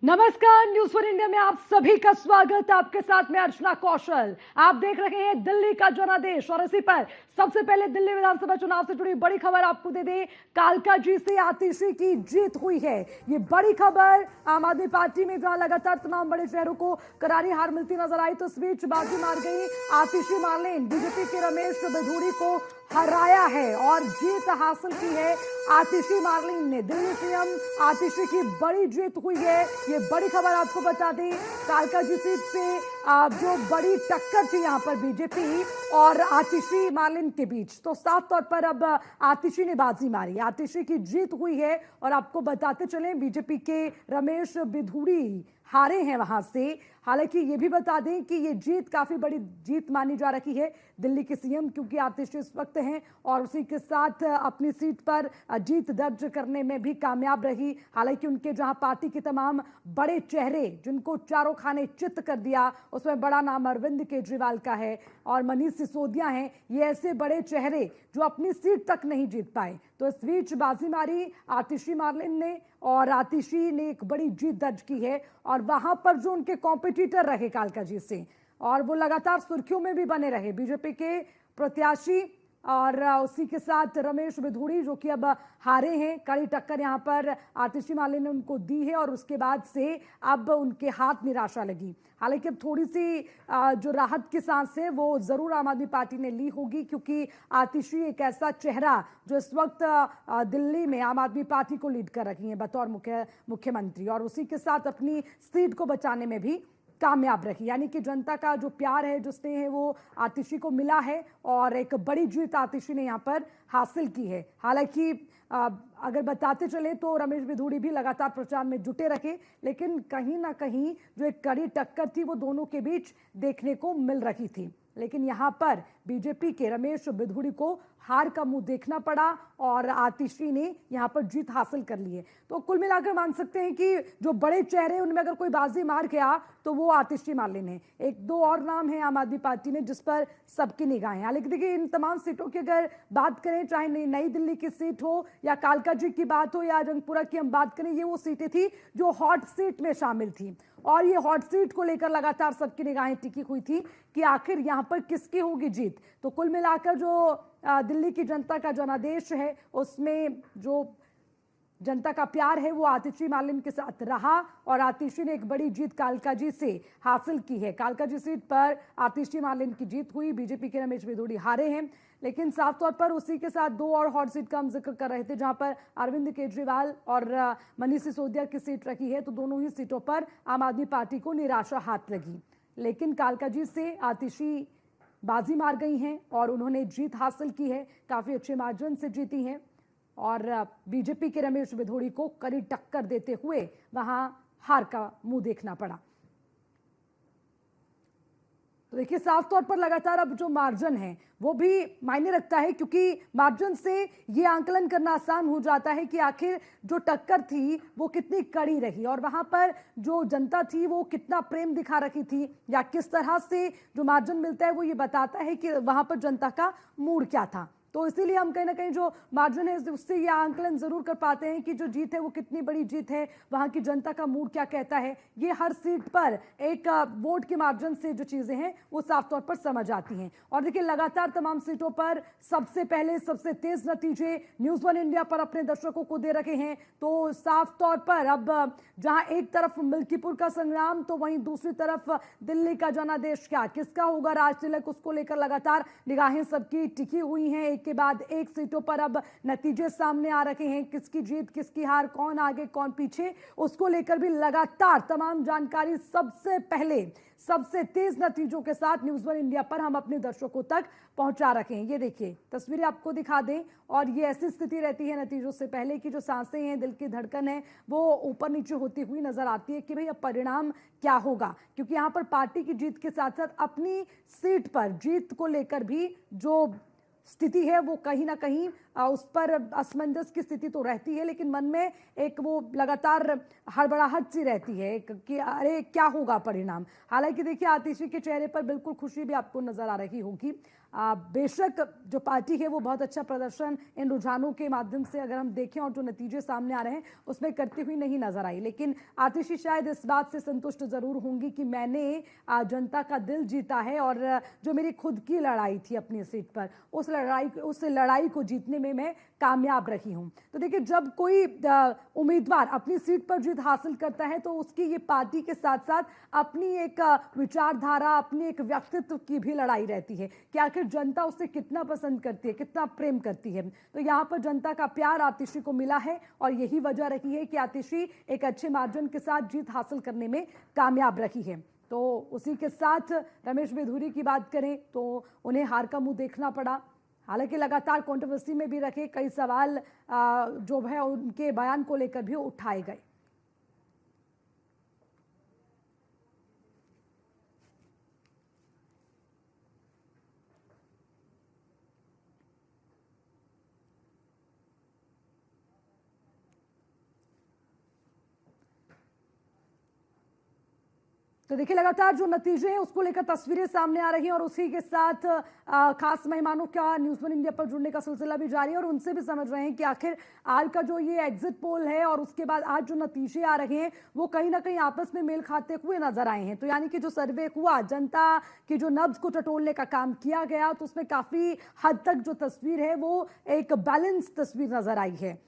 नमस्कार, news for India में आप सभी का स्वागत। आपके साथ में अर्चना कौशल। आप देख रहे हैं दिल्ली का जनादेश और इसी पर सबसे पहले दिल्ली विधानसभा चुनाव से जुड़ी बड़ी खबर आपको दे दें। कालका जी से आतिशी की जीत हुई है, ये बड़ी खबर। आम आदमी पार्टी में जहां लगातार तमाम बड़े शहरों को करारी हार मिलती नजर आई, तो इस बीच बाजी मार गई आतिशी मार्लेन। बीजेपी के रमेश बिधूड़ी को हराया है और जीत हासिल की है आतिशी मार्लेन ने। दिल्ली सीएम आतिशी की बड़ी जीत हुई है, ये बड़ी खबर आपको बता दें। कालका जी सीट से जो बड़ी टक्कर थी यहां पर बीजेपी और आतिशी मार्लेन के बीच, तो साफ तौर पर अब आतिशी ने बाजी मारी, आतिशी की जीत हुई है। और आपको बताते चलें, बीजेपी के रमेश बिधूड़ी हारे हैं वहां से। हालांकि ये भी बता दें कि ये जीत काफी बड़ी जीत मानी जा रही है दिल्ली के सीएम, क्योंकि आतिशी इस वक्त हैं और उसी के साथ अपनी सीट पर जीत दर्ज करने में भी कामयाब रही। हालांकि उनके जहां पार्टी के तमाम बड़े चेहरे जिनको चारों खाने चित्त कर दिया, उसमें बड़ा नाम अरविंद केजरीवाल का है और मनीष सिसोदिया हैं। ये ऐसे बड़े चेहरे जो अपनी सीट तक नहीं जीत पाए, तो इस बीच बाजी मारी आतिशी मार्लेन ने और आतिशी ने एक बड़ी जीत दर्ज की है। और वहां पर जो उनके कॉम्पिटिटर रहे कालका जी से, और वो लगातार सुर्खियों में भी बने रहे, बीजेपी के प्रत्याशी और उसी के साथ रमेश बिधूड़ी जो कि अब हारे हैं। कड़ी टक्कर यहां पर आतिशी मार्लेन ने उनको दी है और उसके बाद से अब उनके हाथ निराशा लगी। हालांकि अब थोड़ी सी जो राहत की सांस है वो जरूर आम आदमी पार्टी ने ली होगी, क्योंकि आतिशी एक ऐसा चेहरा जो इस वक्त दिल्ली में आम आदमी पार्टी को लीड कर रही है बतौर मुख्यमंत्री, और उसी के साथ अपनी सीट को बचाने में भी कामयाब रही। यानी कि जनता का जो प्यार है, जो स्नेह है, वो आतिशी को मिला है और एक बड़ी जीत आतिशी ने यहाँ पर हासिल की है। हालांकि अगर बताते चले तो रमेश बिधूड़ी भी लगातार प्रचार में जुटे रहे, लेकिन कहीं ना कहीं जो एक कड़ी टक्कर थी वो दोनों के बीच देखने को मिल रही थी। लेकिन यहाँ पर बीजेपी के रमेश बिधूड़ी को हार का मुंह देखना पड़ा और आतिशी ने यहाँ पर जीत हासिल कर ली है। तो कुल मिलाकर मान सकते हैं कि जो बड़े चेहरे उनमें अगर कोई बाजी मार गया तो वो आतिशी मार्लेन है। एक दो और नाम है आम आदमी पार्टी में जिस पर सबकी निगाहें। हालांकि देखिए, इन तमाम सीटों की अगर बात करें, चाहे नई दिल्ली की सीट हो या कालका जी की बात हो या जंगपुरा की हम बात करें, ये वो सीटें थी जो हॉट सीट में शामिल थी। और ये हॉट सीट को लेकर लगातार सबकी निगाहें टिकी हुई थी कि आखिर यहां पर किसकी होगी जीत। तो कुल मिलाकर जो दिल्ली की जनता का जनादेश है, उसमें जो जनता का प्यार है वो आतिशी मार्लेन के साथ रहा और आतिशी ने एक बड़ी जीत कालका जी से हासिल की है। कालका जी सीट पर आतिशी मार्लेन की जीत हुई, बीजेपी के रमेश बिधूड़ी हारे हैं। लेकिन साफ तौर पर उसी के साथ दो और हॉट सीट का हम जिक्र कर रहे थे, जहां पर अरविंद केजरीवाल और मनीष सिसोदिया की सीट रखी है, तो दोनों ही सीटों पर आम आदमी पार्टी को निराशा हाथ लगी। लेकिन कालका जी से आतिशी बाजी मार गई हैं और उन्होंने जीत हासिल की है, काफी अच्छे मार्जिन से जीती हैं और बीजेपी के रमेश बिधूड़ी को कड़ी टक्कर देते हुए वहां हार का मुंह देखना पड़ा। तो देखिए, साफ तौर पर लगातार अब जो मार्जिन है वो भी मायने रखता है, क्योंकि मार्जिन से ये आंकलन करना आसान हो जाता है कि आखिर जो टक्कर थी वो कितनी कड़ी रही और वहां पर जो जनता थी वो कितना प्रेम दिखा रही थी, या किस तरह से जो मार्जिन मिलता है वो ये बताता है कि वहां पर जनता का मूड क्या था। तो इसीलिए हम कहीं ना कहीं जो मार्जिन है उससे ये आंकलन जरूर कर पाते हैं कि जो जीत है वो कितनी बड़ी जीत है, वहां की जनता का मूड क्या कहता है। ये हर सीट पर एक वोट के मार्जिन से जो चीजें हैं वो साफ तौर पर समझ आती हैं। और देखिए, लगातार तमाम सीटों पर सबसे पहले सबसे तेज नतीजे न्यूज वन इंडिया पर अपने दर्शकों को दे रखे हैं। तो साफ तौर पर अब जहां एक तरफ मिल्कीपुर का संग्राम, तो वहीं दूसरी तरफ दिल्ली का जनादेश, क्या किसका होगा राज तिलक, उसको लेकर लगातार निगाहें सबकी टिकी हुई हैं। एक के बाद एक सीटों पर अब नतीजे सामने आ रहे हैं, किसकी जीत किसकी हार, कौन आगे कौन पीछे, उसको लेकर भी लगातार तमाम जानकारी सबसे पहले सबसे तेज नतीजों के साथ न्यूज वन इंडिया पर हम अपने दर्शकों तक पहुंचा रखे हैं। ये देखिए, तस्वीरें आपको दिखा दें और ये ऐसी स्थिति रहती है नतीजों से पहले की जो सांसें हैं, दिल की धड़कन है, वो ऊपर नीचे होती हुई नजर आती है कि भाई अब परिणाम क्या होगा। क्योंकि यहां पर पार्टी की जीत के साथ साथ अपनी सीट पर जीत को लेकर भी जो स्थिति है वो कहीं ना कहीं उस पर असमंजस की स्थिति तो रहती है, लेकिन मन में एक वो लगातार हड़बड़ाहट सी रहती है कि अरे क्या होगा परिणाम। हालांकि देखिए, आतिशी के चेहरे पर बिल्कुल खुशी भी आपको नजर आ रही होगी। बेशक जो पार्टी है वो बहुत अच्छा प्रदर्शन इन रुझानों के माध्यम से अगर हम देखें और जो नतीजे सामने आ रहे हैं उसमें करती हुई नहीं नजर आई, लेकिन आतिशी शायद इस बात से संतुष्ट जरूर होंगी कि मैंने जनता का दिल जीता है और जो मेरी खुद की लड़ाई थी अपनी सीट पर उस लड़ाई को जीतने में मैं कामयाब रही हूं। तो देखिए, जब कोई उम्मीदवार अपनी सीट पर जीत हासिल करता है तो उसकी ये पार्टी के साथ साथ अपनी एक विचारधारा, अपनी एक व्यक्तित्व की भी लड़ाई रहती है कि आखिर जनता उसे कितना पसंद करती है, कितना प्रेम करती है। तो यहाँ पर जनता का प्यार आतिशी को मिला है और यही वजह रही है कि आतिशी एक अच्छे मार्जिन के साथ जीत हासिल करने में कामयाब रही है। तो उसी के साथ रमेश बिधूरी की बात करें तो उन्हें हार का मुंह देखना पड़ा। हालांकि लगातार कंट्रोवर्सी में भी रखे कई सवाल जो है उनके बयान को लेकर भी उठाए गए। तो देखिए, लगातार जो नतीजे हैं उसको लेकर तस्वीरें सामने आ रही हैं और उसी के साथ खास मेहमानों का न्यूज़ वन इंडिया पर जुड़ने का सिलसिला भी जारी है और उनसे भी समझ रहे हैं कि आखिर आज का जो ये एग्जिट पोल है और उसके बाद आज जो नतीजे आ रहे हैं वो कहीं ना कहीं आपस में मेल खाते हुए नजर आए हैं। तो यानी कि जो सर्वे हुआ, जनता की जो नब्ज को टटोलने का काम किया गया, तो उसमें काफी हद तक जो तस्वीर है वो एक बैलेंस तस्वीर नजर आई है।